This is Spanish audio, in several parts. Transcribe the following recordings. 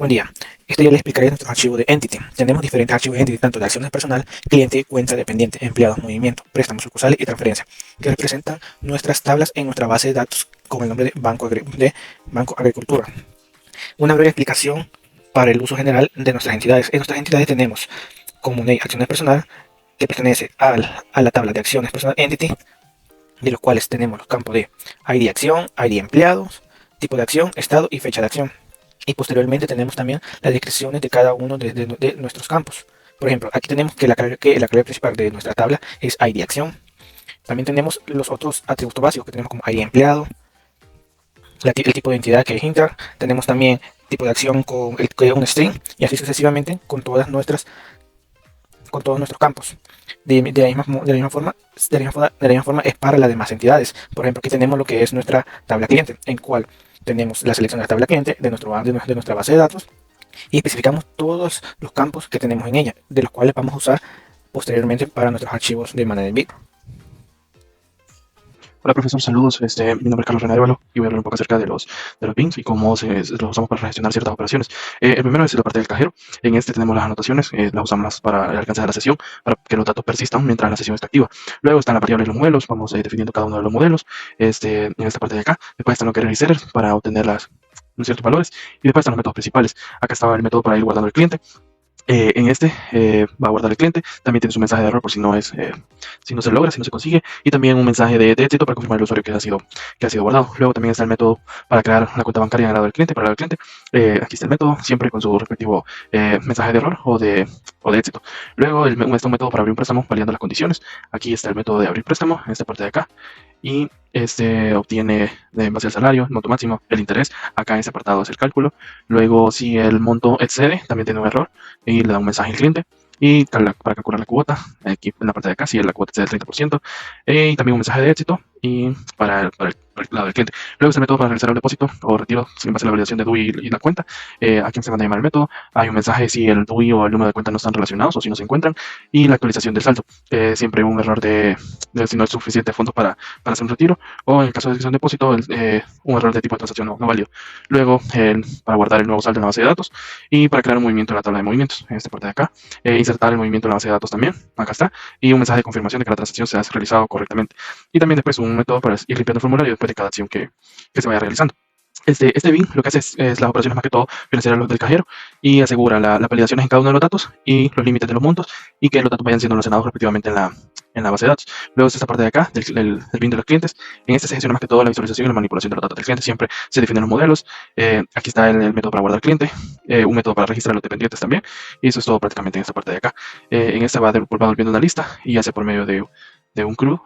Buen día. Este día le explicaré nuestro archivo de Entity. Tenemos diferentes archivos de Entity, tanto de acciones personal, cliente, cuenta, dependiente, empleados, movimiento, préstamos, sucursales y transferencia, que representan nuestras tablas en nuestra base de datos con el nombre de Banco Agricultura. Una breve explicación para el uso general de nuestras entidades. En nuestras entidades tenemos Comunei Acciones Personal, que pertenece a la tabla de acciones personal Entity, de los cuales tenemos los campos de ID acción, ID empleados, tipo de acción, estado y fecha de acción. Y posteriormente tenemos también las descripciones de cada uno de nuestros campos. Por ejemplo, aquí tenemos que la clave principal de nuestra tabla es ID acción. También tenemos los otros atributos básicos que tenemos como ID empleado, el tipo de entidad que es Inter. Tenemos también tipo de acción con el que es un string y así sucesivamente con todos nuestros campos. De la misma forma es para las demás entidades. Por ejemplo, aquí tenemos lo que es nuestra tabla cliente, en cual tenemos la selección de la tabla cliente de nuestra base de datos y especificamos todos los campos que tenemos en ella, de los cuales vamos a usar posteriormente para nuestros archivos de manera en bit. Hola profesor, saludos. Mi nombre es Carlos René Arevalo y voy a hablar un poco acerca de los BINs y cómo los usamos para gestionar ciertas operaciones. El primero es la parte del cajero. En este tenemos las anotaciones, las usamos para el alcance de la sesión, para que los datos persistan mientras la sesión está activa. Luego están las variables y los modelos, vamos definiendo cada uno de los modelos en esta parte de acá. Después están los query setters para obtener ciertos valores y después están los métodos principales. Acá estaba el método para ir guardando el cliente. Va a guardar el cliente, también tiene su mensaje de error por si no se logra, si no se consigue, y también un mensaje de éxito para confirmar el usuario que ha sido guardado. Luego también está el método para crear una cuenta bancaria en el lado del cliente, para el lado del cliente. Aquí está el método, siempre con su respectivo mensaje de error o de éxito. Luego está un método para abrir un préstamo validando las condiciones. Aquí está el método de abrir préstamo, en esta parte de acá, y obtiene en base al salario, el monto máximo, el interés. Acá en este apartado es el cálculo. Luego, si el monto excede, también tiene un error y le da un mensaje al cliente. Y para calcular la cuota, aquí en la parte de acá, si la cuota excede del 30%, y también un mensaje de éxito y para el lado del cliente. Luego está el método para realizar el depósito o retiro en base a la validación de DUI y la cuenta. Aquí se manda a llamar el método. Hay un mensaje si el DUI o el número de cuenta no están relacionados o si no se encuentran. Y la actualización del saldo. Siempre un error de si no es suficiente fondos para hacer un retiro. O en el caso de un depósito, un error de tipo de transacción no válido. Luego, para guardar el nuevo saldo en la base de datos. Y para crear un movimiento en la tabla de movimientos. En esta parte de acá. Insertar el movimiento en la base de datos también. Acá está. Y un mensaje de confirmación de que la transacción se ha realizado correctamente. Y también después un método para ir limpiando el formulario después de cada acción que se vaya realizando. Este BIM lo que hace es las operaciones más que todo financieras los del cajero y asegura las validaciones en cada uno de los datos y los límites de los montos y que los datos vayan siendo almacenados respectivamente en la base de datos. Luego está esta parte de acá, del BIM de los clientes. En este se gestiona más que todo la visualización y la manipulación de los datos del cliente. Siempre se definen los modelos. Aquí está el método para guardar cliente, un método para registrar los dependientes también. Y eso es todo prácticamente en esta parte de acá. En esta va volviendo una lista y hace por medio de un CRUD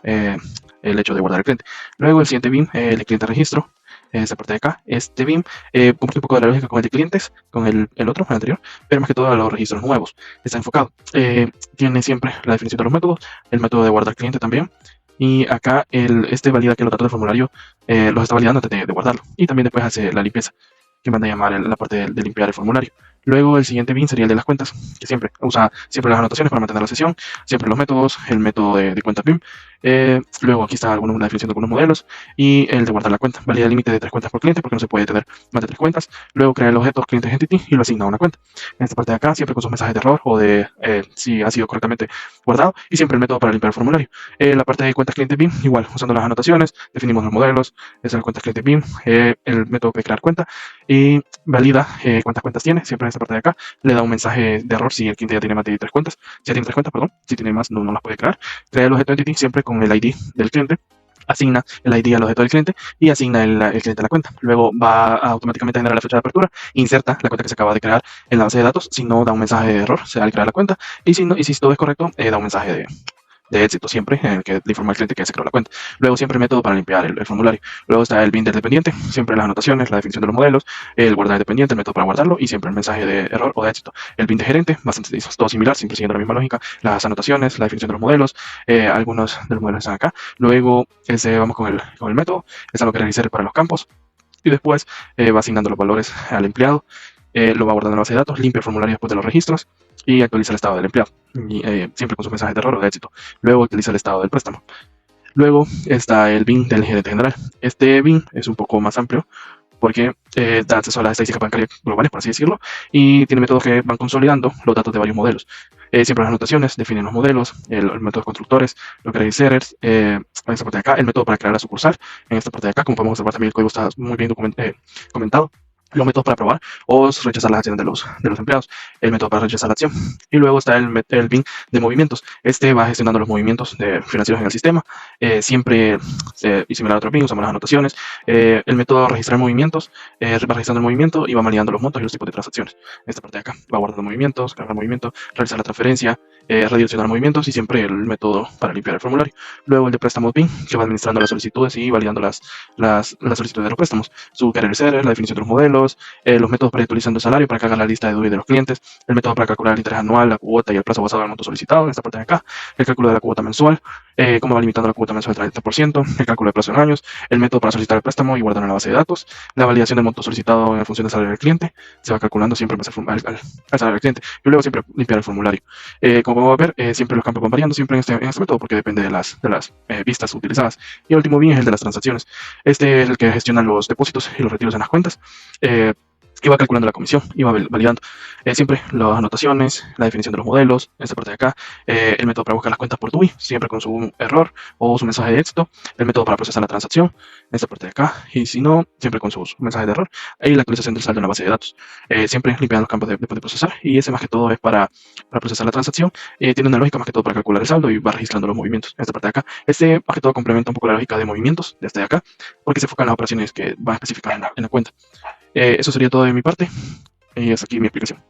el hecho de guardar el cliente. Luego el siguiente BIM, el cliente registro. Esta parte de acá, este BIM cumple un poco de la lógica con el de clientes, con el otro, el anterior, pero más que todo a los registros nuevos. Está enfocado. Tiene siempre la definición de los métodos, el método de guardar cliente también. Y acá valida que los datos del formulario los está validando antes de guardarlo. Y también después hace la limpieza, que manda a llamar la parte de limpiar el formulario. Luego el siguiente BIM sería el de las cuentas, que siempre usa siempre las anotaciones para mantener la sesión, siempre los métodos, el método de cuenta BIM. Luego aquí está la definición de algunos modelos y el de guardar la cuenta. Valida el límite de 3 cuentas por cliente porque no se puede tener más de 3 cuentas. Luego crea el objeto cliente entity y lo asigna a una cuenta. En esta parte de acá siempre con sus mensajes de error o de si ha sido correctamente guardado y siempre el método para limpiar el formulario. La parte de cuentas cliente BIM igual usando las anotaciones, definimos los modelos, es el cuentas cliente BIM, el método de crear cuenta y valida cuántas cuentas tiene, siempre en esta parte de acá, le da un mensaje de error si el cliente ya tiene más de 3 cuentas, si ya tiene 3 cuentas, perdón, si tiene más no las puede crear, crea el objeto entity siempre con el ID del cliente, asigna el ID al objeto del cliente y asigna el cliente a la cuenta. Luego va a automáticamente generar la fecha de apertura, inserta la cuenta que se acaba de crear en la base de datos, si no da un mensaje de error, se da al crear la cuenta, y si todo es correcto, da un mensaje de éxito siempre, en el que le informa al cliente que se creó la cuenta. Luego siempre el método para limpiar el formulario. Luego está el BIM del dependiente, siempre las anotaciones, la definición de los modelos, el guardar el dependiente, el método para guardarlo y siempre el mensaje de error o de éxito. El BIM de gerente, bastante todo similar, siempre siguiendo la misma lógica, las anotaciones, la definición de los modelos, algunos de los modelos están acá. Luego vamos con el método, es algo que realizar para los campos y después va asignando los valores al empleado. Lo va guardando en la base de datos, limpia el formulario después de los registros y actualiza el estado del empleado, y, siempre con sus mensajes de error o de éxito. Luego utiliza el estado del préstamo. Luego está el BIM del gerente general. Este BIM es un poco más amplio porque da acceso a las estadísticas bancarias globales, por así decirlo, y tiene métodos que van consolidando los datos de varios modelos. Siempre las anotaciones definen los modelos, el método de constructores, los credit setters, en esta parte de acá, el método para crear la sucursal, en esta parte de acá, como podemos observar también el código está muy bien comentado. Los métodos para aprobar o rechazar las acciones de los empleados, el método para rechazar la acción. Y luego está el BIN de movimientos. Este va gestionando los movimientos financieros en el sistema. Siempre, y similar a otro BIN, usamos las anotaciones. El método de registrar movimientos va registrando el movimiento y va validando los montos y los tipos de transacciones. Esta parte de acá va guardando movimientos, cargar movimientos, realizar la transferencia, redireccionar movimientos y siempre el método para limpiar el formulario. Luego el de préstamos BIN, que va administrando las solicitudes y validando las solicitudes de los préstamos. Su credit setter, la definición de los modelos, los métodos para actualizando el salario para cargar la lista de DUI de los clientes, el método para calcular el interés anual, la cuota y el plazo basado en el monto solicitado, en esta parte de acá, el cálculo de la cuota mensual, cómo va limitando la cuota mensual al 30%, el cálculo de plazo en años, el método para solicitar el préstamo y guardarlo en la base de datos, la validación del monto solicitado en función del salario del cliente, se va calculando siempre al salario del cliente, y luego siempre limpiar el formulario. Como podemos ver, siempre los campos van variando siempre en este método porque depende de las vistas utilizadas. Y el último bien es el de las transacciones. Este es el que gestiona los depósitos y los retiros en las cuentas. Y va calculando la comisión y va validando siempre las anotaciones, la definición de los modelos, esta parte de acá, el método para buscar las cuentas por DUI, siempre con su error o su mensaje de éxito, el método para procesar la transacción, esta parte de acá, y si no, siempre con sus mensajes de error, y la actualización del saldo en la base de datos, siempre limpiando los campos después de procesar, y ese más que todo es para procesar la transacción, tiene una lógica más que todo para calcular el saldo y va registrando los movimientos, esta parte de acá, este más que todo complementa un poco la lógica de movimientos desde acá, porque se enfoca en las operaciones que van especificadas en la cuenta. Eso sería todo de mi parte y hasta aquí mi explicación.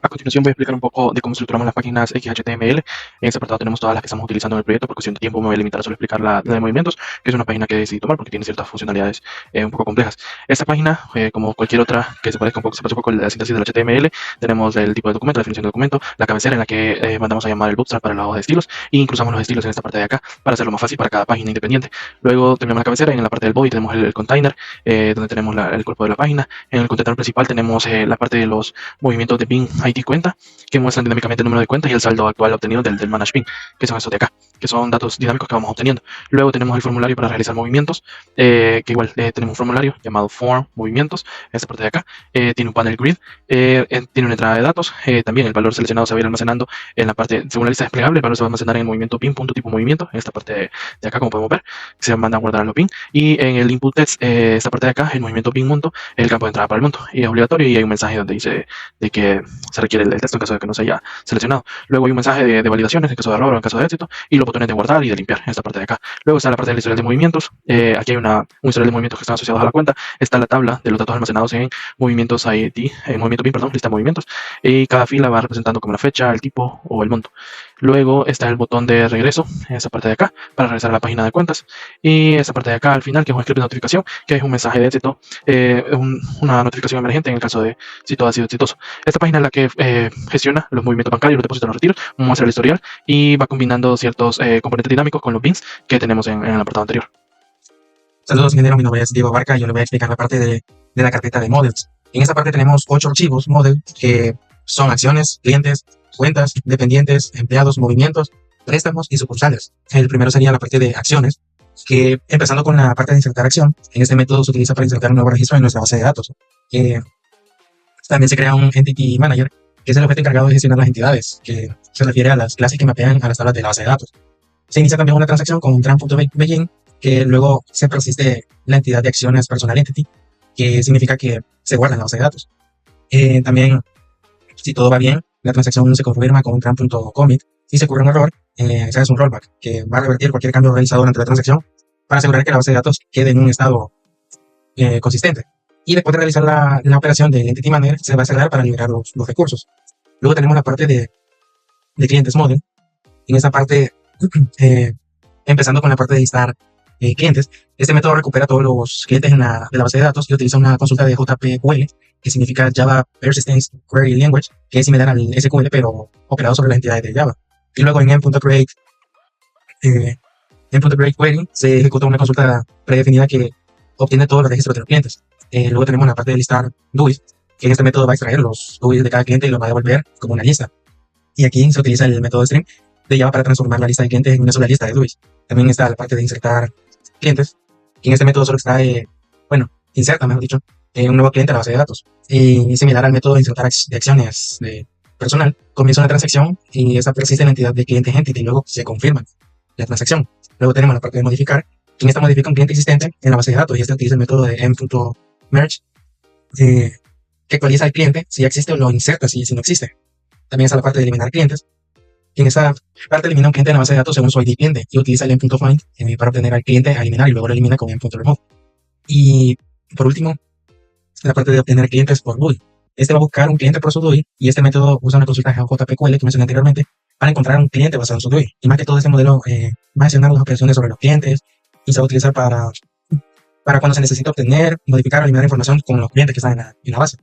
A continuación voy a explicar un poco de cómo estructuramos las páginas XHTML. En este apartado tenemos todas las que estamos utilizando en el proyecto. Por cuestión de tiempo me voy a limitar a solo explicar la de movimientos, que es una página que decidí tomar porque tiene ciertas funcionalidades un poco complejas. Esta página, como cualquier otra que se parezca un poco, se parece un poco a la sintaxis del HTML, tenemos el tipo de documento, la definición de documento, la cabecera en la que mandamos a llamar el bootstrap para la hoja de estilos e incruzamos los estilos en esta parte de acá para hacerlo más fácil para cada página independiente. Luego terminamos la cabecera y en la parte del body tenemos el container, donde tenemos el cuerpo de la página. En el container principal tenemos la parte de los movimientos de BIN ID cuenta, que muestran dinámicamente el número de cuenta y el saldo actual obtenido del Manage BIN, que son estos de acá, que son datos dinámicos que vamos obteniendo. Luego tenemos el formulario para realizar movimientos, que igual tenemos un formulario llamado Form Movimientos, esta parte de acá, tiene un panel grid, tiene una entrada de datos, también el valor seleccionado se va a ir almacenando en la parte, según la lista desplegable, el valor se va a almacenar en el movimiento BIN.tipo movimiento, en esta parte de acá, como podemos ver, se manda a guardar los BIN, y en el input text, esta parte de acá, el movimiento BIN monto, el campo de entrada para el monto, y es obligatorio, y hay un mensaje donde dice de que se requiere el texto en caso de que no se haya seleccionado. Luego hay un mensaje de validaciones en caso de error o en caso de éxito y los botones de guardar y de limpiar en esta parte de acá. Luego está la parte del historial de movimientos. Aquí hay un historial de movimientos que están asociados a la cuenta. Está la tabla de los datos almacenados en movimientos ID, en movimiento BIN, perdón, lista de movimientos. Y cada fila va representando como la fecha, el tipo o el monto. Luego está el botón de regreso en esa parte de acá para regresar a la página de cuentas. Y esa parte de acá al final, que es un script de notificación, que es un mensaje de éxito, una notificación emergente en el caso de si todo ha sido exitoso. Esta página es la que gestiona los movimientos bancarios, los depósitos, los retiros, muestra el historial y va combinando ciertos componentes dinámicos con los bins que tenemos en el apartado anterior. Saludos, ingeniero. Mi nombre es Diego Barca y yo le voy a explicar la parte de la carpeta de models. En esta parte tenemos 8 archivos model que son acciones, clientes, cuentas, dependientes, empleados, movimientos, préstamos y sucursales. El primero sería la parte de acciones, que empezando con la parte de insertar acción, en este método se utiliza para insertar un nuevo registro en nuestra base de datos. También se crea un Entity Manager, que es el objeto encargado de gestionar las entidades, que se refiere a las clases que mapean a las tablas de la base de datos. Se inicia también una transacción con un tran.begin, que luego se persiste la entidad de acciones personal entity, que significa que se guarda en la base de datos. También, si todo va bien, la transacción se confirma con un tran.commit. Si se ocurre un error, se hace un rollback, que va a revertir cualquier cambio realizado durante la transacción para asegurar que la base de datos quede en un estado consistente. Y después de realizar la operación del Entity Manager, se va a cerrar para liberar los recursos. Luego tenemos la parte de clientes model. En esta parte, empezando con la parte de listar clientes, este método recupera todos los clientes de la base de datos y utiliza una consulta de JPQL, que significa Java Persistence Query Language, que es similar al SQL, pero operado sobre las entidades de Java. Y luego en m.create query se ejecuta una consulta predefinida que obtiene todos los registros de los clientes. Luego tenemos la parte de listar DUIs, que en este método va a extraer los DUIs de cada cliente y los va a devolver como una lista. Y aquí se utiliza el método stream de Java para transformar la lista de clientes en una sola lista de DUIs. También está la parte de insertar clientes, que en este método solo inserta, mejor dicho, un nuevo cliente a la base de datos. Y similar al método de insertar de acciones de personal, comienza una transacción y esa persiste en la entidad de cliente entity y luego se confirma la transacción. Luego tenemos la parte de modificar. En esta modifica un cliente existente en la base de datos y este utiliza el método de m.merge que actualiza al cliente si ya existe o lo inserta si no existe. También está la parte de eliminar clientes. En esta parte elimina un cliente en la base de datos según su ID cliente y utiliza el m.find para obtener al cliente a eliminar y luego lo elimina con m.remove. Y por último, la parte de obtener clientes por GUI. Este va a buscar un cliente por su GUI y este método usa una consulta JPQL que mencioné anteriormente para encontrar un cliente basado en su GUI. Y más que todo este modelo va a gestionar las operaciones sobre los clientes y se va a utilizar para cuando se necesita obtener, modificar o eliminar información con los clientes que están en la base.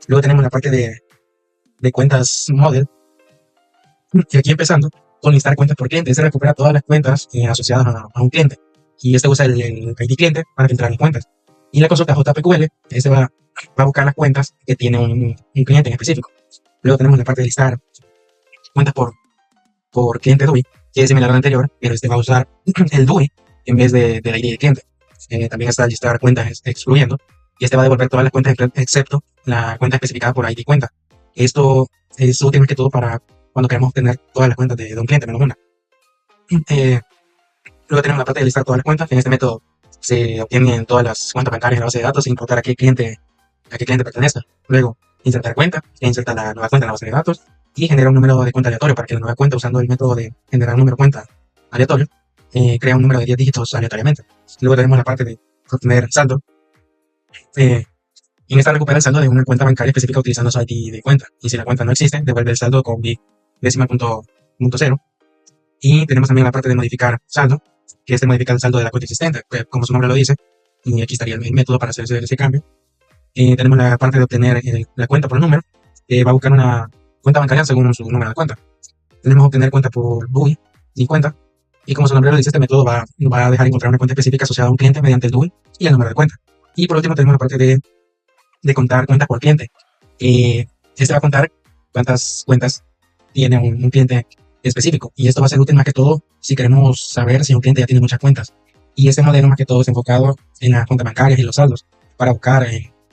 Luego tenemos la parte de cuentas model. Y aquí empezando con listar cuentas por cliente. Este recupera todas las cuentas asociadas a un cliente. Y este usa el ID cliente para filtrar las cuentas. Y la consulta JPQL, este va a buscar las cuentas que tiene un cliente en específico. Luego tenemos la parte de listar cuentas por cliente DUI, que es similar al anterior, pero este va a usar el DUI en vez del ID del cliente. También está listar cuentas excluyendo, y este va a devolver todas las cuentas excepto la cuenta especificada por ID cuenta. Esto es útil más que todo para cuando queremos obtener todas las cuentas de un cliente, menos una. Luego tenemos la parte de listar todas las cuentas. En este método se obtienen todas las cuentas bancarias en la base de datos sin importar a qué cliente pertenezca. Luego, insertar cuenta, inserta la nueva cuenta en la base de datos y genera un número de cuenta aleatorio para que la nueva cuenta, usando el método de generar un número de cuenta aleatorio, crea un número de 10 dígitos aleatoriamente. Luego tenemos la parte de obtener saldo. En esta recupera el saldo de una cuenta bancaria específica utilizando su ID de cuenta. Y si la cuenta no existe, devuelve el saldo con bit decimal punto cero. Y tenemos también la parte de modificar saldo, que modifica el saldo de la cuenta existente, como su nombre lo dice. Y aquí estaría el método para hacer ese cambio. Tenemos la parte de obtener la cuenta por número, que va a buscar una cuenta bancaria según su número de cuenta. Tenemos obtener cuenta por DUI y cuenta. Y como su nombre lo dice, este método va a dejar encontrar una cuenta específica asociada a un cliente mediante el DUI y el número de cuenta. Y por último tenemos la parte de contar cuentas por cliente. Este va a contar cuántas cuentas tiene un cliente específico. Y esto va a ser útil más que todo si queremos saber si un cliente ya tiene muchas cuentas. Y este modelo más que todo es enfocado en las cuentas bancarias y los saldos, para buscar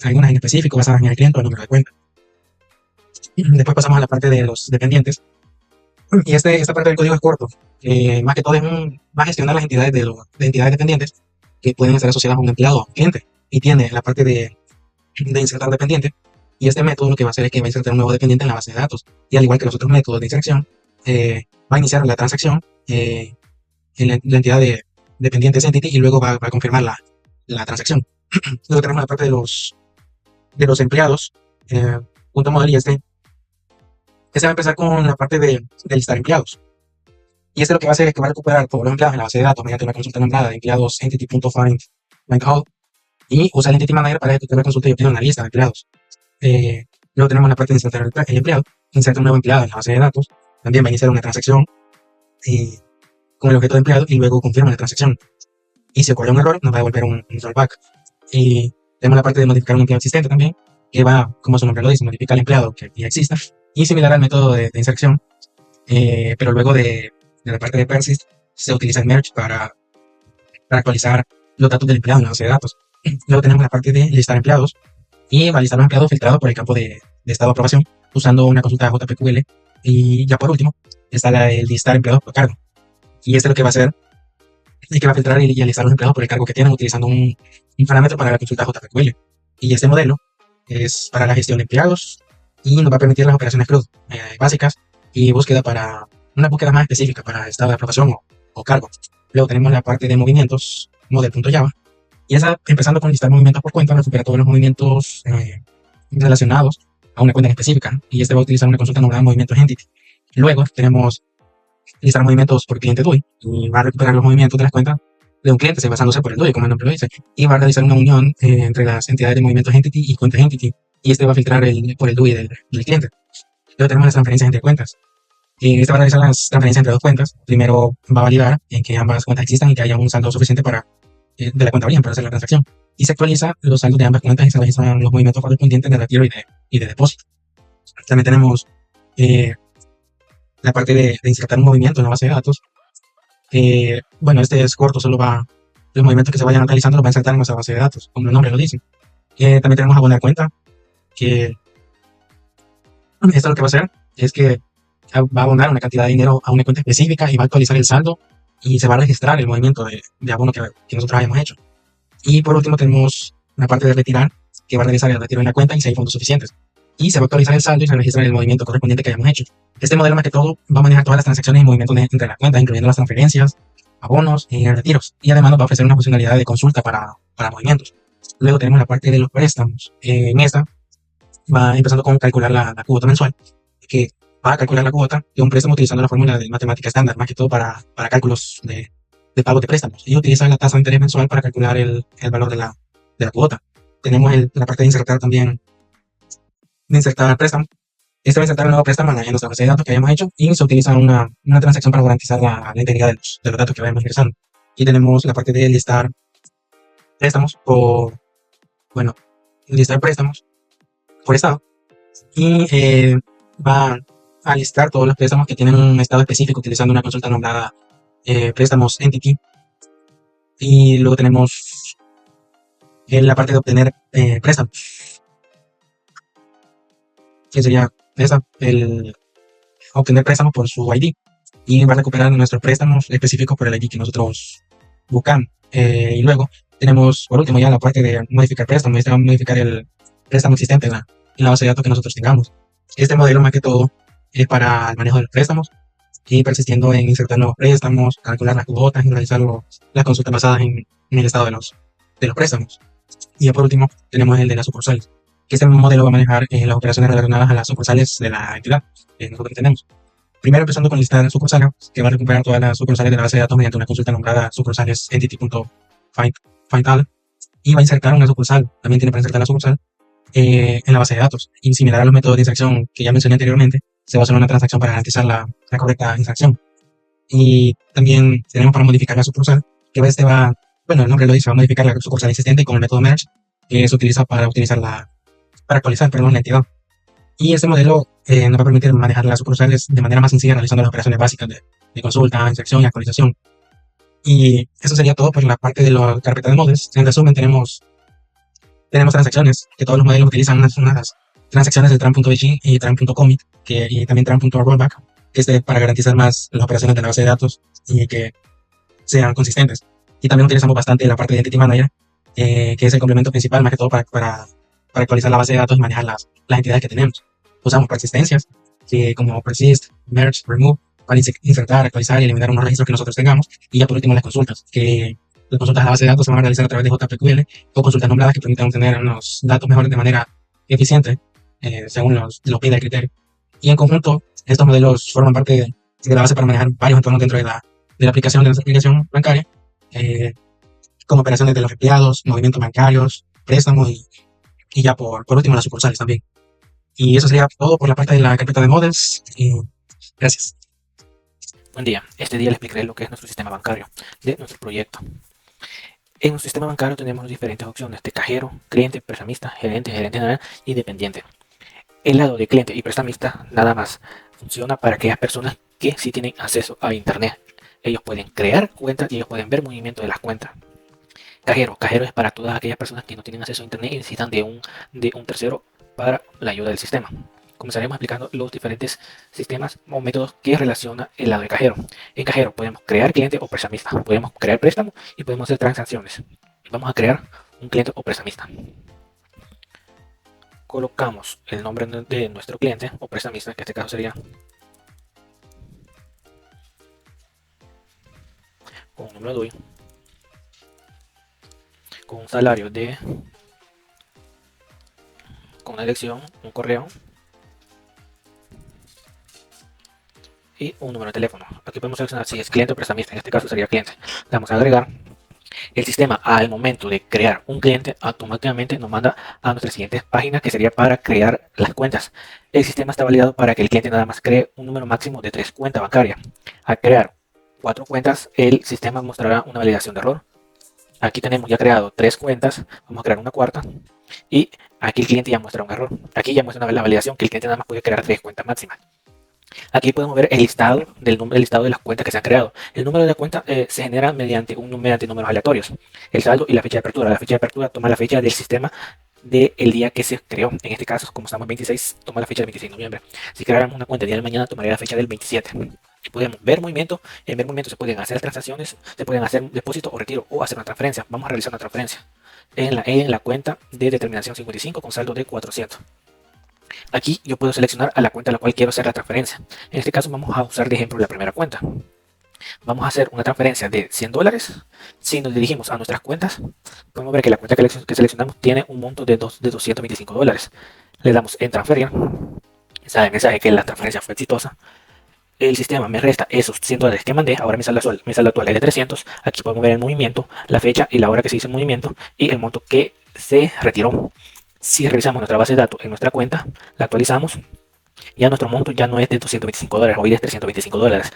algunas en específico basadas en el cliente o el número de cuenta. Después pasamos a la parte de los dependientes. Y esta parte del código es corto. Más que todo va a gestionar las entidades de entidades dependientes que pueden estar asociadas a un empleado o a un cliente. Y tiene la parte de insertar dependiente. Y este método lo que va a hacer es que va a insertar un nuevo dependiente en la base de datos. Y al igual que los otros métodos de inserción, va a iniciar la transacción en la entidad de dependientes entity y luego va a confirmar la transacción. Luego tenemos la parte de los empleados. Punto model y este va a empezar con la parte de listar empleados. Y lo que va a hacer es que va a recuperar todos los empleados en la base de datos mediante una consulta nombrada de empleados entity.find all y usa el entity manager para ejecutar la consulta y obtener una lista de empleados. Luego tenemos la parte de insertar el empleado. Inserta un nuevo empleado en la base de datos. También va a iniciar una transacción con el objeto de empleado y luego confirma la transacción. Y si ocurre un error, nos va a devolver un rollback. Y tenemos la parte de modificar un empleado existente también, que va, como su nombre lo dice, modifica el empleado que ya exista. Y similar al método de inserción, pero luego de la parte de persist, se utiliza el merge para actualizar los datos del empleado en la base de datos. Luego tenemos la parte de listar empleados, y va a listar los empleados filtrados por el campo de estado de aprobación, usando una consulta JPQL. Y ya por último, está el listar empleados por cargo. Y lo que va a hacer es que va a filtrar y listar los empleados por el cargo que tienen, utilizando un parámetro para la consulta JPQL. Y este modelo es para la gestión de empleados y nos va a permitir las operaciones CRUD básicas y búsqueda para una búsqueda más específica para estado de aprobación o cargo. Luego tenemos la parte de movimientos, model.java, y empezando con listar movimientos por cuenta, recupera todos los movimientos relacionados a una cuenta en específica, y va a utilizar una consulta nombrada movimientos entity. Luego tenemos listar movimientos por cliente DUI, y va a recuperar los movimientos de las cuentas de un cliente basándose por el DUI, como el nombre lo dice, y va a realizar una unión entre las entidades de movimientos entity y cuentas entity, y va a filtrar por el DUI del cliente. Luego tenemos las transferencias entre cuentas. Va a realizar las transferencias entre dos cuentas. Primero va a validar en que ambas cuentas existan y que haya un saldo suficiente de la cuenta origen para hacer la transacción. Y se actualiza los saldos de ambas cuentas y se registran los movimientos correspondientes de retiro y de depósito. También tenemos la parte de insertar un movimiento en la base de datos. Bueno, es corto, solo los movimientos que se vayan realizando los va a insertar en nuestra base de datos, como el nombre lo dice. También tenemos abonar cuenta, que esto lo que va a hacer es que va a abonar una cantidad de dinero a una cuenta específica y va a actualizar el saldo y se va a registrar el movimiento de abono que nosotros hayamos hecho. Y por último tenemos la parte de retirar, que va a realizar el retiro en la cuenta y si hay fondos suficientes. Y se va a actualizar el saldo y se registra el movimiento correspondiente que hayamos hecho. Este modelo más que todo va a manejar todas las transacciones y movimientos entre las cuentas, incluyendo las transferencias, abonos y retiros. Y además nos va a ofrecer una funcionalidad de consulta para movimientos. Luego tenemos la parte de los préstamos. En esta va empezando con calcular la cuota mensual, que va a calcular la cuota de un préstamo utilizando la fórmula de matemática estándar, más que todo para cálculos de pago de préstamos. Y utiliza la tasa de interés mensual para calcular el valor de la cuota. Tenemos la parte de insertar también, de insertar préstamo. Este va a insertar un nuevo préstamo en nuestra base de datos que hayamos hecho y se utiliza una transacción para garantizar la integridad de los datos que vayamos ingresando. Y tenemos la parte de listar préstamos listar préstamos por estado y va a listar todos los préstamos que tienen un estado específico utilizando una consulta nombrada préstamos entity. Y luego tenemos la parte de obtener préstamos, que sería el obtener préstamos por su ID y va a recuperar nuestros préstamos específicos por el ID que nosotros buscamos. Y luego tenemos por último ya la parte de modificar préstamos. Este va a modificar el préstamo existente en la base de datos que nosotros tengamos. Este modelo más que todo es para el manejo de los préstamos y persistiendo en insertar nuevos préstamos, calcular las cuotas y realizar las consultas basadas en el estado de los préstamos. Y ya por último tenemos el de las sucursales, que este modelo va a manejar las operaciones relacionadas a las sucursales de la entidad que nosotros tenemos. Primero empezando con listar sucursales, que va a recuperar todas las sucursales de la base de datos mediante una consulta nombrada sucursales entity.findAll y va a insertar una sucursal, también tiene para insertar la sucursal en la base de datos. Y similar a los métodos de inserción que ya mencioné anteriormente, se va a hacer una transacción para garantizar la correcta inserción. Y también tenemos para modificar la sucursal, que el nombre lo dice, va a modificar la sucursal existente con el método merge, que se utiliza para actualizar la entidad. Y este modelo nos va a permitir manejar las sucursales de manera más sencilla realizando las operaciones básicas de consulta, inserción y actualización. Y eso sería todo por la parte de la carpeta de models. En resumen, tenemos transacciones, que todos los modelos utilizan unas transacciones de tran.bg y tran.commit, y también tran.rollback, que es para garantizar más las operaciones de la base de datos y que sean consistentes. Y también utilizamos bastante la parte de Entity Manager, que es el complemento principal, más que todo para actualizar la base de datos y manejar las entidades que tenemos. Usamos persistencias, como persist, merge, remove, para insertar, actualizar y eliminar unos registros que nosotros tengamos. Y ya por último las consultas, que las consultas a la base de datos se van a realizar a través de JPQL o consultas nombradas que permitan obtener unos datos mejores de manera eficiente, según lo pide el criterio. Y en conjunto, estos modelos forman parte de la base para manejar varios entornos dentro de la aplicación de nuestra aplicación bancaria, como operaciones de los empleados, movimientos bancarios, préstamos y ya por último las sucursales también. Y eso sería todo por la parte de la carpeta de models. Gracias. Buen día. Este día les explicaré lo que es nuestro sistema bancario de nuestro proyecto. En nuestro sistema bancario tenemos diferentes opciones de cajero, cliente, prestamista, gerente general y dependiente. El lado de cliente y prestamista nada más funciona para aquellas personas que sí tienen acceso a internet. Ellos pueden crear cuentas y ellos pueden ver movimiento de las cuentas. Cajero es para todas aquellas personas que no tienen acceso a internet y necesitan de un tercero para la ayuda del sistema. Comenzaremos explicando los diferentes sistemas o métodos que relaciona el lado de cajero. En cajero podemos crear cliente o prestamista, podemos crear préstamo y podemos hacer transacciones. Vamos a crear un cliente o prestamista. Colocamos el nombre de nuestro cliente o prestamista, que en este caso sería con un número de DUI, con un salario con una dirección, un correo y un número de teléfono. Aquí podemos seleccionar si es cliente o prestamista, en este caso sería cliente. Le damos a agregar. El sistema al momento de crear un cliente automáticamente nos manda a nuestra siguiente página, que sería para crear las cuentas. El sistema está validado para que el cliente nada más cree un número máximo de 3 cuentas bancarias. Al crear 4 cuentas, el sistema mostrará una validación de error. Aquí tenemos ya creado 3 cuentas, vamos a crear una cuarta y aquí el cliente ya muestra un error. Aquí ya muestra la validación que el cliente nada más puede crear 3 cuentas máximas. Aquí podemos ver el listado de las cuentas que se han creado. El número de la cuenta se genera mediante números aleatorios. El saldo y la fecha de apertura. La fecha de apertura toma la fecha del sistema del día que se creó. En este caso, como estamos en 26, toma la fecha del 26 de noviembre. Si creáramos una cuenta el día de mañana, tomaría la fecha del 27. Y podemos ver movimiento. En ver movimiento se pueden hacer transacciones, se pueden hacer un depósito o retiro o hacer una transferencia. Vamos a realizar una transferencia en la cuenta de determinación 55 con saldo de 400. Aquí yo puedo seleccionar a la cuenta a la cual quiero hacer la transferencia. En este caso vamos a usar de ejemplo la primera cuenta. Vamos a hacer una transferencia de $100. Si nos dirigimos a nuestras cuentas, podemos ver que la cuenta que seleccionamos tiene un monto de $225. Le damos en transferir. Sale el mensaje que la transferencia fue exitosa. El sistema me resta esos $100 que mandé. Ahora mi saldo actual es de 300. Aquí podemos ver el movimiento, la fecha y la hora que se hizo el movimiento y el monto que se retiró. Si revisamos nuestra base de datos en nuestra cuenta, la actualizamos, ya nuestro monto ya no es de $225, hoy es $325.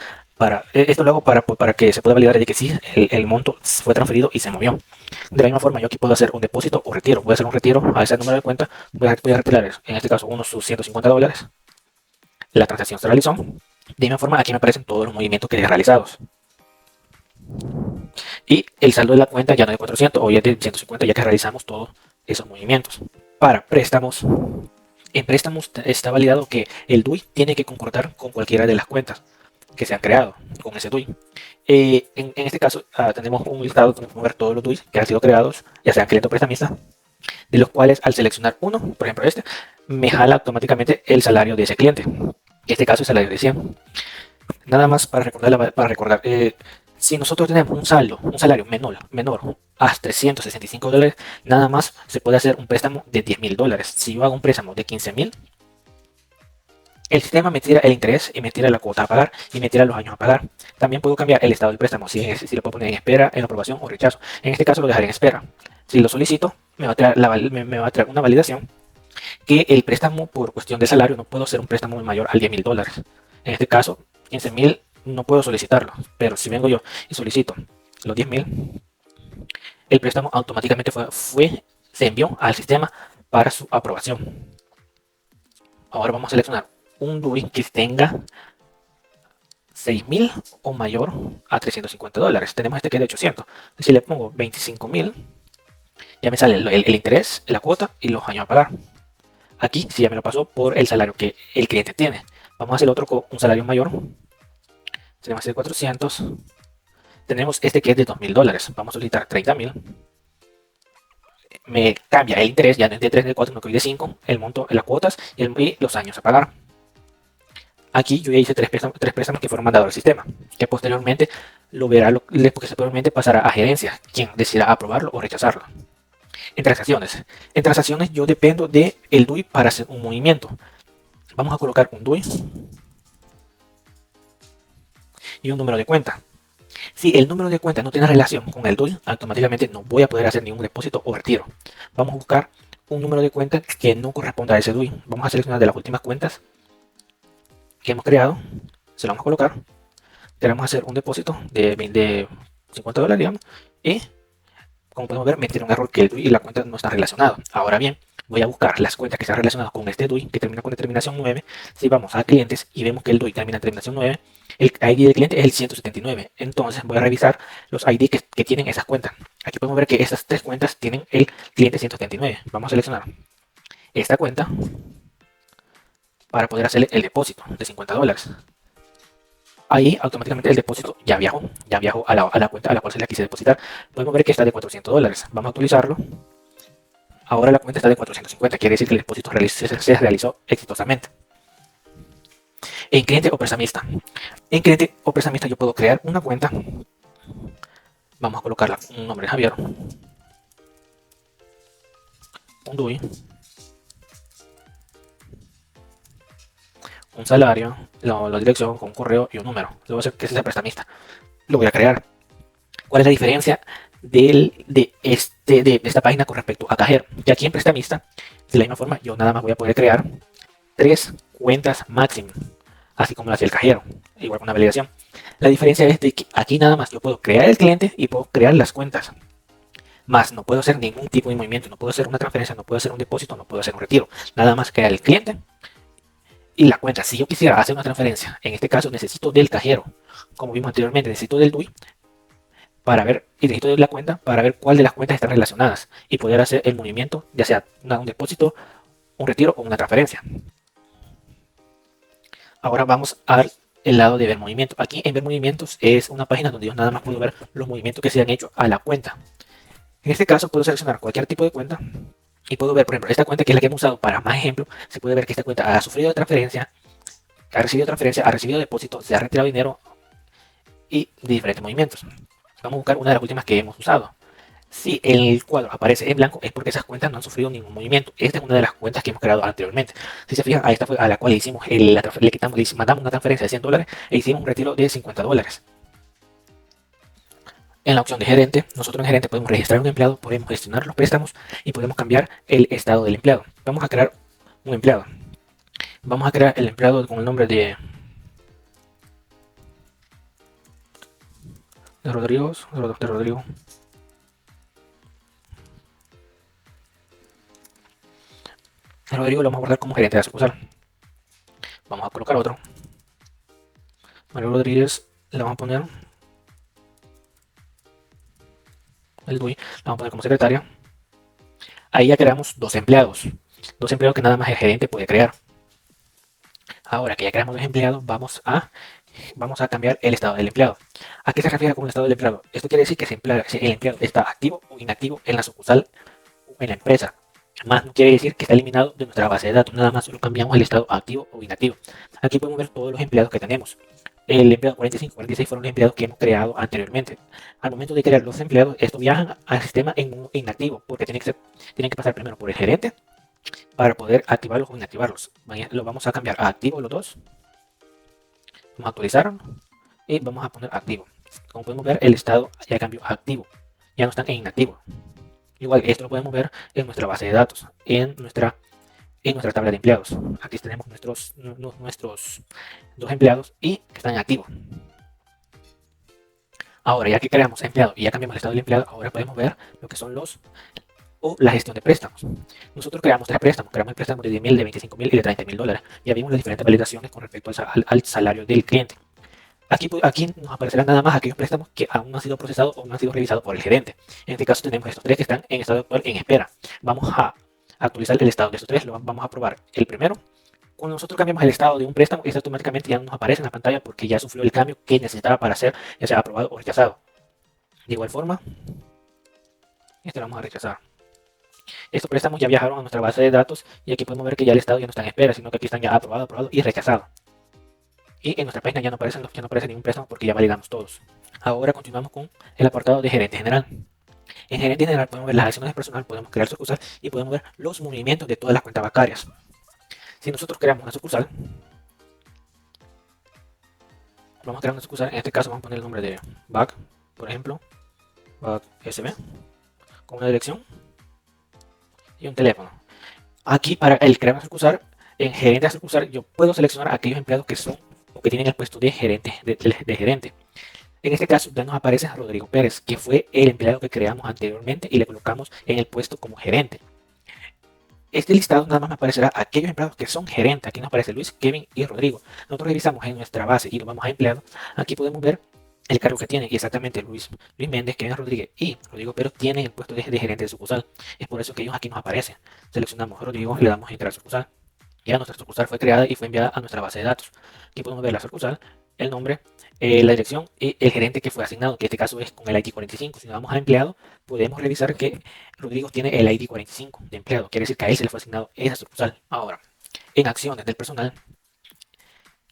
Esto lo hago para que se pueda validar de que sí, el monto fue transferido y se movió. De la misma forma, yo aquí puedo hacer un depósito o retiro. Voy a hacer un retiro a ese número de cuenta. Voy a retirar, en este caso, unos sus $150. La transacción se realizó. De la misma forma, aquí me aparecen todos los movimientos que he realizados. Y el saldo de la cuenta ya no es de 400, hoy es de 150, ya que realizamos todos esos movimientos. Para préstamos, en préstamos está validado que el DUI tiene que concordar con cualquiera de las cuentas que se han creado con ese DUI. En este caso tenemos un listado donde podemos ver todos los DUIs que han sido creados, ya sean cliente o prestamista, de los cuales al seleccionar uno, por ejemplo este, me jala automáticamente el salario de ese cliente. En este caso el salario de 100. Nada más para recordar, si nosotros tenemos un salario menor a $365, nada más se puede hacer un préstamo de $10.000. Si yo hago un préstamo de 15.000, el sistema me tira el interés y me tira la cuota a pagar y me tira los años a pagar. También puedo cambiar el estado del préstamo, si lo puedo poner en espera, en aprobación o rechazo. En este caso lo dejaré en espera. Si lo solicito, me va a traer una validación que el préstamo por cuestión de salario no puedo hacer un préstamo mayor al $10.000. En este caso, 15.000 no puedo solicitarlo, pero si vengo yo y solicito los 10.000, el préstamo automáticamente se envió al sistema para su aprobación. Ahora vamos a seleccionar un DUI que tenga 6.000 o mayor a $350. Tenemos este que es de 800. Si le pongo 25.000, ya me sale el interés, la cuota y los años a pagar. Aquí sí ya me lo pasó por el salario que el cliente tiene. Vamos a hacer otro con un salario mayor. Tenemos el 400. Tenemos este que es de $2.000. Vamos a solicitar 30.000. Me cambia el interés, ya no es de 3, de 4, no que de 5. El monto, las cuotas y los años a pagar. Aquí yo ya hice tres préstamos que fueron mandados al sistema, que posteriormente posteriormente pasará a gerencia, quien decidirá aprobarlo o rechazarlo. En transacciones yo dependo del DUI para hacer un movimiento. Vamos a colocar un DUI y un número de cuenta. Si el número de cuenta no tiene relación con el DUI, automáticamente no voy a poder hacer ningún depósito o retiro. Vamos a buscar un número de cuenta que no corresponda a ese DUI. Vamos a seleccionar de las últimas cuentas que hemos creado, se lo vamos a colocar. Queremos hacer un depósito de $50, digamos, y como podemos ver, me tiene un error que el DUI y la cuenta no están relacionados. Ahora bien, voy a buscar las cuentas que están relacionadas con este DUI que termina con determinación 9. Si vamos a clientes y vemos que el DUI termina en terminación 9, el ID del cliente es el 179. Entonces voy a revisar los ID que tienen esas cuentas. Aquí podemos ver que estas tres cuentas tienen el cliente 179. Vamos a seleccionar esta cuenta para poder hacer el depósito de $50. Ahí automáticamente el depósito ya viajó a la cuenta a la cual se le quise depositar. Podemos ver que está de $400. Vamos a actualizarlo. Ahora la cuenta está de 450, quiere decir que el depósito se realizó exitosamente. En cliente o prestamista. En cliente o prestamista yo puedo crear una cuenta. Vamos a colocarla un nombre de Javier. Un DUI. Un salario, la dirección con un correo y un número. Le voy a hacer que es el prestamista. Lo voy a crear. ¿Cuál es la diferencia de esta página con respecto a cajero? Que aquí en prestamista, de la misma forma, yo nada más voy a poder crear 3 cuentas máximo, así como lo hace el cajero, igual con una validación. La diferencia es de que aquí nada más yo puedo crear el cliente y puedo crear las cuentas. Más no puedo hacer ningún tipo de movimiento, no puedo hacer una transferencia, no puedo hacer un depósito, no puedo hacer un retiro. Nada más crear el cliente y la cuenta. Si yo quisiera hacer una transferencia, en este caso necesito del cajero. Como vimos anteriormente, necesito del DUI para ver, y registro de la cuenta para ver cuál de las cuentas están relacionadas y poder hacer el movimiento, ya sea un depósito, un retiro o una transferencia. Ahora vamos al lado de ver movimiento. Aquí en ver movimientos es una página donde yo nada más puedo ver los movimientos que se han hecho a la cuenta. En este caso puedo seleccionar cualquier tipo de cuenta y puedo ver, por ejemplo, esta cuenta que es la que hemos usado para más ejemplo. Se puede ver que esta cuenta ha sufrido transferencia, ha recibido depósito, se ha retirado dinero y diferentes movimientos. Vamos a buscar una de las últimas que hemos usado. Si el cuadro aparece en blanco es porque esas cuentas no han sufrido ningún movimiento. Esta es una de las cuentas que hemos creado anteriormente. Si se fijan, a esta fue a la cual le mandamos una transferencia de $100 e hicimos un retiro de $50. En la opción de gerente, nosotros en gerente podemos registrar un empleado, podemos gestionar los préstamos y podemos cambiar el estado del empleado. Vamos a crear un empleado. Vamos a crear el empleado con el nombre de Rodrigo. Rodrigo lo vamos a guardar como gerente de la sucursal. Vamos a colocar otro. Mario Rodríguez, le vamos a poner el DUI, le vamos a poner como secretaria. Ahí ya creamos dos empleados que nada más el gerente puede crear. Ahora que ya creamos dos empleados, vamos a cambiar el estado del empleado. ¿A qué se refiere con el estado del empleado? Esto quiere decir que si el empleado está activo o inactivo en la sucursal o en la empresa. Más no quiere decir que está eliminado de nuestra base de datos, nada más solo cambiamos el estado activo o inactivo. Aquí podemos ver todos los empleados que tenemos. El empleado 45 y 46 fueron los empleados que hemos creado anteriormente. Al momento de crear los empleados, estos viajan al sistema en inactivo, porque tienen que pasar primero por el gerente para poder activarlos o inactivarlos. Lo vamos a cambiar a activo los dos. Vamos a actualizar y vamos a poner activo. Como podemos ver, el estado ya cambió a activo, ya no están en inactivo. Igual esto lo podemos ver en nuestra base de datos, en nuestra tabla de empleados. Aquí tenemos nuestros dos empleados y que están en activo. Ahora, ya que creamos empleado y ya cambiamos el estado del empleado, ahora podemos ver lo que son la gestión de préstamos. Nosotros creamos tres préstamos, creamos el préstamo de 10.000, de 25.000 y de $30.000. Ya vimos las diferentes validaciones con respecto al salario del cliente. Aquí nos aparecerán nada más aquellos préstamos que aún no han sido procesados o no han sido revisados por el gerente. En este caso tenemos estos tres que están en estado actual en espera. Vamos a actualizar el estado de estos tres, lo vamos a probar el primero. Cuando nosotros cambiamos el estado de un préstamo, este automáticamente ya nos aparece en la pantalla porque ya sufrió el cambio que necesitaba para ser ya sea aprobado o rechazado. De igual forma, este lo vamos a rechazar. Estos préstamos ya viajaron a nuestra base de datos y aquí podemos ver que ya el estado ya no está en espera, sino que aquí están ya aprobado y rechazado. Y en nuestra página ya no aparece ningún préstamo porque ya validamos todos. Ahora continuamos con el apartado de gerente general. En gerente general podemos ver las acciones de personal, podemos crear sucursal y podemos ver los movimientos de todas las cuentas bancarias. Si nosotros creamos una sucursal, vamos a crear una sucursal, en este caso vamos a poner el nombre de BAC, por ejemplo, BAC SB, con una dirección y un teléfono. Aquí para el crear una sucursal, en gerente de sucursal, yo puedo seleccionar a aquellos empleados que son o que tienen el puesto de gerente. En este caso ya nos aparece Rodrigo Pérez, que fue el empleado que creamos anteriormente y le colocamos en el puesto como gerente. Este listado nada más me aparecerá aquellos empleados que son gerentes. Aquí nos aparece Luis, Kevin y Rodrigo. Nosotros revisamos en nuestra base y lo vamos a empleado. Aquí podemos ver el cargo que tiene y exactamente Luis Méndez, Kevin Rodríguez y Rodrigo Pérez tienen el puesto de gerente de sucursal. Es por eso que ellos aquí nos aparecen. Seleccionamos Rodrigo y le damos a entrar a sucursal. Ya nuestra sucursal fue creada y fue enviada a nuestra base de datos. Aquí podemos ver la sucursal, el nombre, la dirección y el gerente que fue asignado, que en este caso es con el ID 45. Si nos vamos a empleado, podemos revisar que Rodrigo tiene el ID 45 de empleado. Quiere decir que a él se le fue asignado esa sucursal. Ahora, en acciones del personal,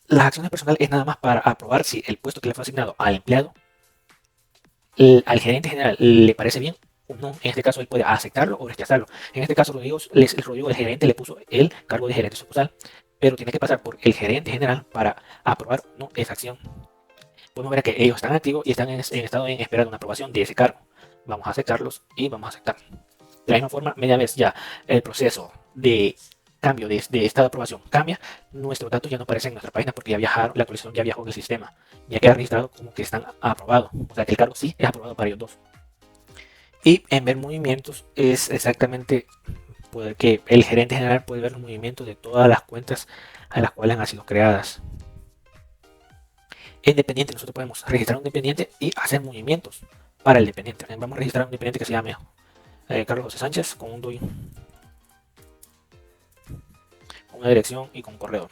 las acciones del personal es nada más para aprobar si el puesto que le fue asignado al empleado, al gerente general, le parece bien o no. En este caso él puede aceptarlo o rechazarlo. En este caso Rodrigo, el gerente le puso el cargo de gerente sucursal, pero tiene que pasar por el gerente general para aprobar o no esa acción. Podemos ver que ellos están activos y están en estado en espera de una aprobación de ese cargo. Vamos a aceptarlos y vamos a aceptar. De la misma forma, media vez ya el proceso de cambio de estado de aprobación cambia, nuestros datos ya no aparecen en nuestra página porque ya viajaron, la actualización ya viajó en el sistema. Ya queda registrado como que están aprobados. O sea que el cargo sí es aprobado para ellos dos. Y en ver movimientos es exactamente que el gerente general puede ver los movimientos de todas las cuentas a las cuales han sido creadas. En dependiente nosotros podemos registrar un dependiente y hacer movimientos para el dependiente. Vamos a registrar un dependiente que se llame Carlos José Sánchez con un DUI, con una dirección y con un correo.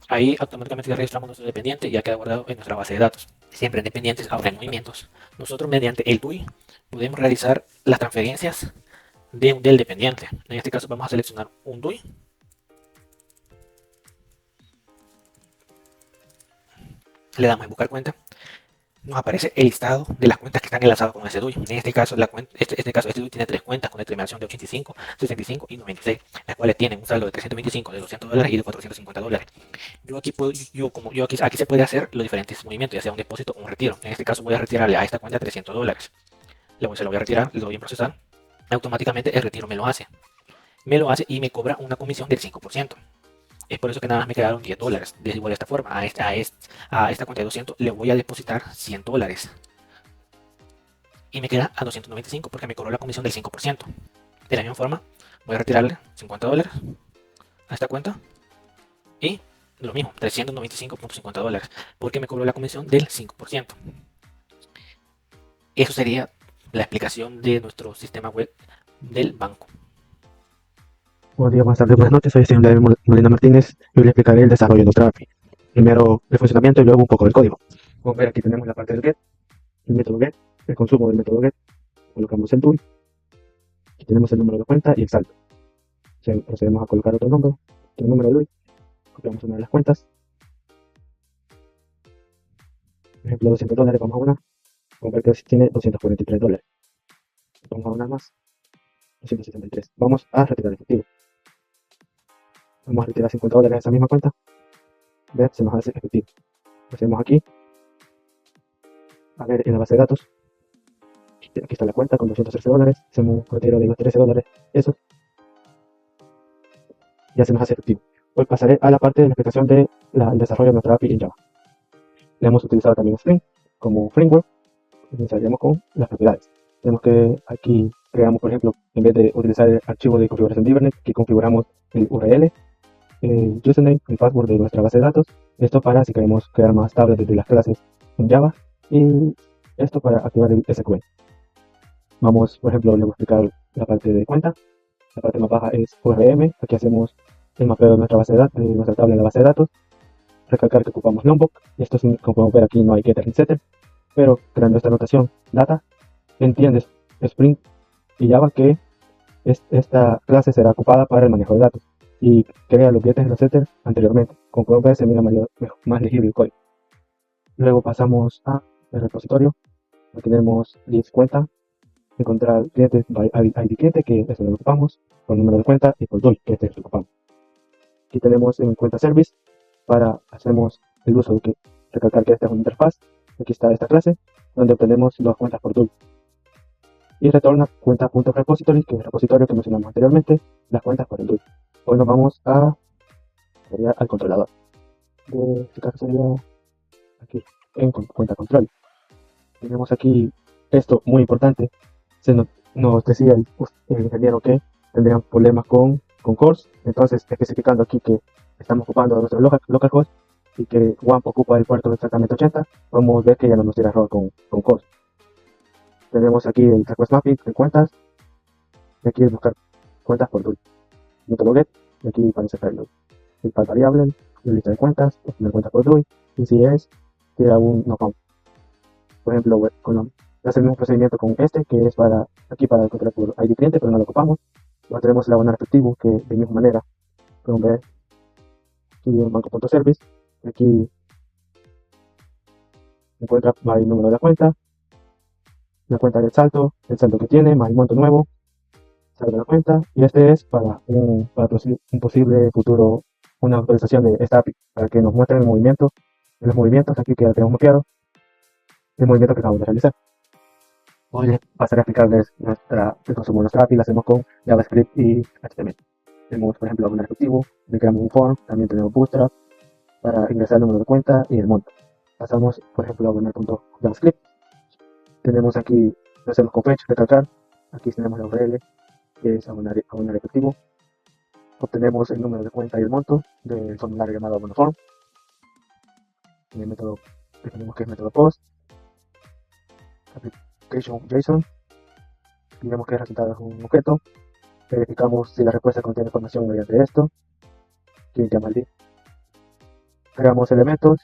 Ahí automáticamente registramos nuestro dependiente y ya queda guardado en nuestra base de datos. Siempre en dependientes, ahora en movimientos, nosotros mediante el DUI podemos realizar las transferencias del dependiente. En este caso vamos a seleccionar un DUI. Le damos en buscar cuenta. Nos aparece el listado de las cuentas que están enlazadas con ese DUI. En este caso, este DUI tiene 3 cuentas con determinación de 85, 65 y 96, las cuales tienen un saldo de 325, de $200 y de $450. Aquí se puede hacer los diferentes movimientos, ya sea un depósito o un retiro. En este caso voy a retirarle a esta cuenta $300. Se lo voy a retirar, le doy en procesar. Automáticamente el retiro me lo hace y me cobra una comisión del 5%. Es por eso que nada más me quedaron $10. De igual de esta forma, a esta cuenta de 200 le voy a depositar $100. Y me queda a 295 porque me cobró la comisión del 5%. De la misma forma, voy a retirarle $50 a esta cuenta. Y lo mismo, $395.50 porque me cobró la comisión del 5%. Eso sería la explicación de nuestro sistema web del banco. Buenos días, buenas tardes, buenas noches. Soy Steven Molina Martínez y hoy le explicaré el desarrollo de nuestra API. Primero el funcionamiento y luego un poco del código. Como ver, aquí tenemos la parte del get, el método get, el consumo del método get. Colocamos el DUI. Aquí tenemos el número de cuenta y el saldo. Procedemos a colocar otro número de DUI. Copiamos una de las cuentas. Por ejemplo, $200, vamos a una. Como ver que tiene $243. Vamos a una más. 273. Vamos a retirar efectivo. Vamos a retirar $50 de esa misma cuenta. Ver, se nos hace efectivo. Hacemos aquí. A ver en la base de datos. Aquí está la cuenta con $213. Hacemos un retiro de los $13. Eso. Ya se nos hace efectivo. Hoy pasaré a la parte de la explicación del desarrollo de nuestra API en Java. Le hemos utilizado también Spring como framework. Iniciaremos con las propiedades. Tenemos que aquí creamos, por ejemplo, en vez de utilizar el archivo de configuración de Hibernate, que configuramos el URL, el username, el password de nuestra base de datos. Esto para si queremos crear más tablas desde las clases en Java. Y esto para activar el SQL. Vamos, por ejemplo, le voy a explicar la parte de cuenta. La parte más baja es ORM. Aquí hacemos el mapeo de nuestra base de datos, de nuestra tabla en la base de datos. Recalcar que ocupamos Lombok. Esto, como podemos ver aquí, no hay getter ni setter. Pero creando esta notación data, entiendes Spring y Java que esta clase será ocupada para el manejo de datos y crea los getters y los setters anteriormente. Como podemos ver, se mira más legible el código. Luego pasamos a el repositorio. Aquí tenemos list cuenta, encontrar clientes by ID cliente, que es lo que ocupamos, por número de cuenta, y por DUI, que es el que ocupamos. Aquí tenemos en cuenta service, hacemos el uso de recalcar que esta es una interfaz. Aquí está esta clase, donde obtenemos las cuentas por DUI. Y retorna cuenta.repository, que es el repositorio que mencionamos anteriormente, las cuentas por el DUI. Hoy nos vamos al controlador. De este caso sería aquí, en cuenta control. Tenemos aquí esto muy importante. Nos decía el ingeniero que tendrían problemas con cores. Entonces, especificando aquí que estamos ocupando nuestro localhost y que WAMP ocupa el puerto exactamente 80, podemos ver que ya no nos tira error con cores. Tenemos aquí el request mapping de cuentas. Y aquí es buscar cuentas por DUI. Método get. Y aquí para insertar el par variable, la lista de cuentas, obtener cuentas por DUI. Y si tira un no count. Por ejemplo, hace el mismo procedimiento con este, que es para encontrar por ID cliente, pero no lo ocupamos. Luego tenemos el abonar efectivo, que de misma manera podemos ver aquí en banco.service. Aquí encuentra el número de la cuenta del saldo, el saldo que tiene, más el monto nuevo, saldo de la cuenta. Y este es para un posible futuro, una autorización de esta API, para que nos muestren los movimientos aquí que ya tenemos mapeado, el movimiento que acabamos de realizar. Hoy les pasaré a explicarles el consumo de nuestra API. Lo hacemos con JavaScript y HTML. Tenemos, por ejemplo, un efectivo, le creamos un form, también tenemos Bootstrap para ingresar el número de cuenta y el monto. Pasamos, por ejemplo, a abonar.javascript. Tenemos aquí, lo hacemos con fetch, recalcar. Aquí tenemos la URL, que es abonar efectivo. Obtenemos el número de cuenta y el monto del formulario llamado abonoform. En el método, tenemos que es método post. application JSON, diremos que el resultado es un objeto, verificamos si la respuesta contiene información mediante esto, que llama el div. Creamos elementos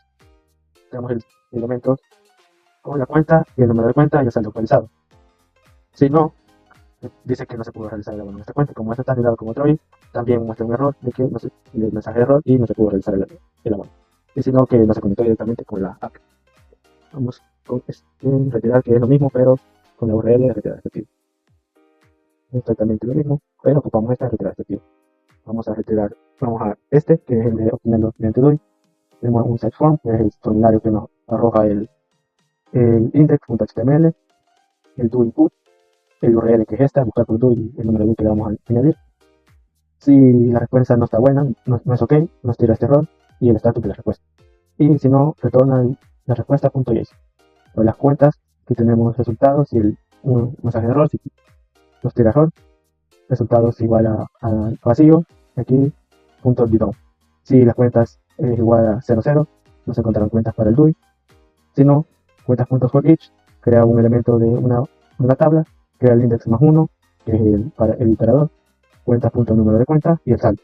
con la cuenta y el número de cuenta y el saldo actualizado. Si no, dice que no se pudo realizar el abono de esta cuenta. Como esto está anidado con otro i, también muestra un error de que no se, el mensaje de error y no se pudo realizar el abono. Y si no, que no se conectó directamente con la app. Vamos con retirar, que es lo mismo, pero con la URL de retirar efectivo. Exactamente lo mismo, pero ocupamos esta de retirar efectivo. Vamos a este, que es el de obtenerlo mediante DOI. Tenemos un set form, que es el formulario que nos arroja el index.html, el do input, el URL que es esta, buscar por do y el número de que le vamos a añadir. Si la respuesta no está buena, no es ok, nos tira este error y el status de la respuesta. Y si no, retorna la respuesta.json. O las cuentas que tenemos resultados y un mensaje de error, si nos tira error, resultados igual a vacío, aquí .bidon. Si las cuentas es igual a 00, nos encontrarán cuentas para el DOI. Si no, cuentas.forEach, crea un elemento de una tabla, crea el index más 1, que es para el iterador, cuentas.número de cuenta y el saldo.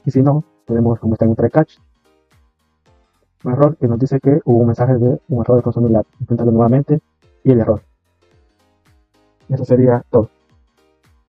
Y si no, tenemos como está en un try catch, un error que nos dice que hubo un mensaje de un error de consumir la, intentarlo nuevamente y el error. Eso sería todo.